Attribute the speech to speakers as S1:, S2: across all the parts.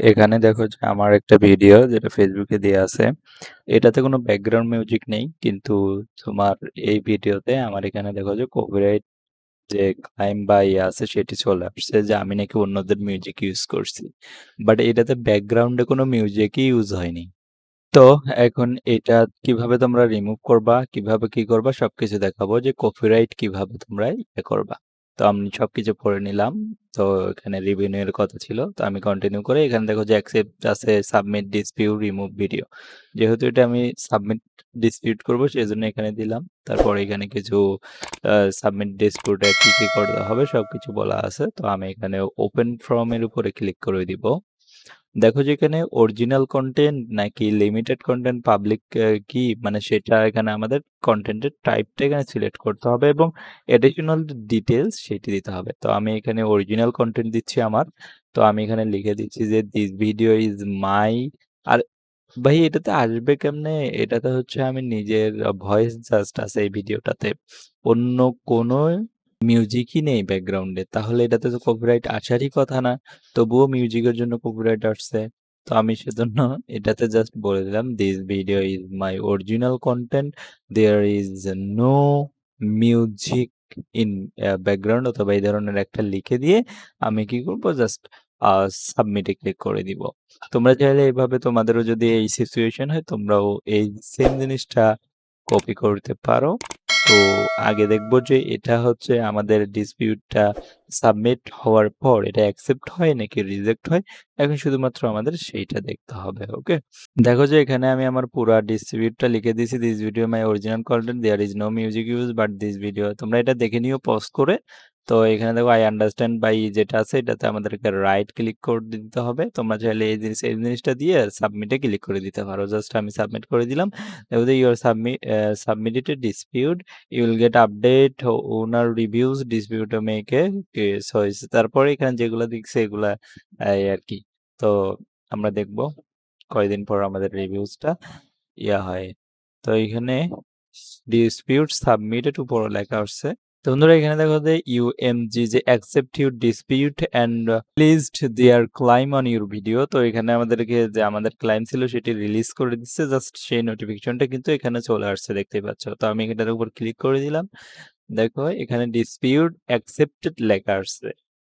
S1: এখানে দেখো যে আমার একটা ভিডিও যেটা ফেসবুকে দেয়া আছে। এটাতে কোনো ব্যাকগ্রাউন্ড মিউজিক নেই। কিন্তু তোমার এই ভিডিওতে আমার এখানে দেখো যে কপিরাইট যে ক্লাইম বা ইয়ে আছে সেটি চলে আসছে যে আমি নাকি অন্যদের মিউজিক ইউজ করছি। বাট এটাতে ব্যাকগ্রাউন্ডে কোনো মিউজিকই ইউজ হয়নি। তো এখন এটা কিভাবে তোমরা রিমুভ করবা, কিভাবে কি করবা সবকিছু দেখাবো যে কপিরাইট কিভাবে তোমরা ইয়ে করবা। তো আমি সবকিছু পড়ে নিলাম। তো এখানে রিভিনিউ এর কথা ছিল। তো আমি কন্টিনিউ করে এখানে দেখো যে অ্যাকসেপ্ট আছে, সাবমিট ডিসপিউট রিমুভ ভিডিও। যেহেতু এটা আমি সাবমিট ডিসপিউট করব সেজন্য এখানে দিলাম। তারপর এখানে কিছু সাবমিট ডিসপিউটে কি কি করতে হবে সবকিছু বলা আছে। তো আমি এখানে ওপেন ফর্ম এর উপরে ক্লিক করে দিব। দেখো যে এখানে অরিজিনাল কন্টেন্ট নাকি লিমিটেড কন্টেন্ট পাবলিক কি মানে সেটা এখানে আমাদের কন্টেন্টের টাইপটা এখানে সিলেক্ট করতে হবে এবং এডিশনাল ডিটেলস সেটি দিতে হবে। তো আমি এখানে অরিজিনাল কন্টেন্ট দিচ্ছি আমার। তো আমি এখানে লিখে দিচ্ছি যে দিস ভিডিও ইজ মাই। আর ভাই এটাতে আসবে কেমনে? এটাতে হচ্ছে আমি নিজের ভয়েস জাস্ট আছে এই ভিডিওটাতে। অন্য কোনো মিউজিকই নেই ব্যাকগ্রাউন্ডে। তাহলে এটাতে তো কপিরাইট আসারই কথা না। তবুও মিউজিকের জন্য কপিরাইট আসছে। তো আমি সেজন্য এটাতে জাস্ট বলে দিলাম this video is my original content. There is no music in background অথবা এই ধরনের একটা লিখে দিয়ে আমি কি করব জাস্ট সাবমিটে ক্লিক করে দিব। তোমরা চাইলে এভাবে তোমাদেরও যদি এই সিচুয়েশন হয় তোমরাও এই সেম জিনিসটা কপি করতে পারো। তো আগে দেখবো যে এটা হচ্ছে আমাদের ডিসপিউটটা সাবমিট হওয়ার পর এটা অ্যাকসেপ্ট হয় নাকি রিজেক্ট হয়। এখন শুধুমাত্র আমাদের সেইটা দেখতে হবে। ওকে, দেখো যে এখানে আমি আমার পুরা ডিসপিউটটা লিখে দিয়েছি this video my original content there is no music use but this video. তোমরা এটা দেখে নিও পজ করে। তো এখানে দেখো আই আন্ডারস্ট্যান্ড বাই যেটা আছে এটাতে আমাদেরকে রাইট ক্লিক করে দিতে হবে। তোমরা চাইলে এই জিনিসটা দিয়ে সাবমিটে ক্লিক করে দিতে পারো। জাস্ট আমি সাবমিট করে দিলাম। দেখো যে your submitted dispute you will get update owner reviews dispute make a case হয়েছে। তারপরে এখানে যেগুলো দেখছে এগুলা এই আর কি। তো আমরা দেখবো কয়দিন পর আমাদের রিভিউজটা ইয়া হয়। তো এখানে ডিসপিউট সাবমিটেড উপরে লেখা আসছে। তো বন্ধুরা এখানে দেখো যে ইউএমজি যে accept your dispute and released their claim on your video. তো এখানে আমাদেরকে যে আমাদের ক্লাইম ছিল সেটি রিলিজ করে দিচ্ছে। জাস্ট সেই নোটিফিকেশনটা কিন্তু এখানে চলে আসছে দেখতেই পাচ্ছ। তো আমি এটার উপর ক্লিক করে দিলাম। দেখো এখানে ডিসপিউট অ্যাকসেপ্টেড লেখা আসছে।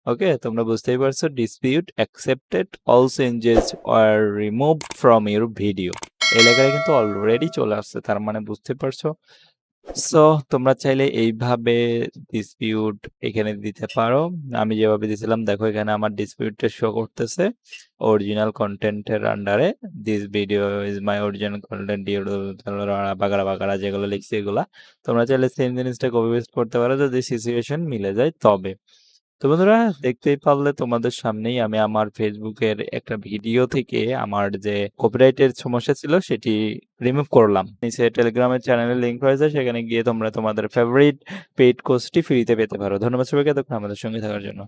S1: ওকে, তোমরা বুঝতেই পারছো ডিসপিউট অ্যাকসেপ্টেড অল চেঞ্জেস আর রিমুভ ফ্রম ইউর ভিডিও। এই লেখাটা কিন্তু অলরেডি চলে আসছে, তার মানে বুঝতে পারছো। সো তোমরা চাইলে এইভাবে ডিসপিউট এখানে দিতে পারো। আমি যেভাবে দিয়েছিলাম দেখো এখানে আমার ডিসপিউটটা শো করতেছে অরিজিনাল কন্টেন্টের আন্ডারে this video is my original content বাগাড়া বাগাড়া যেগুলো লিখছি এগুলা। তোমরা চাইলে সেম জিনিসটা কপি পেস্ট করতে পারো যদি সিচুয়েশন মিলে যায় তবে। তো বন্ধুরা দেখতেই পারলে তোমাদের সামনেই আমি আমার ফেসবুকের একটা ভিডিও থেকে আমার যে কপিরাইটের সমস্যা ছিল সেটি রিমুভ করলাম। নিচে টেলিগ্রামের চ্যানেলের লিংক রয়েছে, সেখানে গিয়ে তোমরা তোমাদের ফেভারিট পেইড কোর্সটি ফ্রিতে পেতে পারো। ধন্যবাদ সবাইকে এতক্ষণ আমাদের সঙ্গে থাকার জন্য।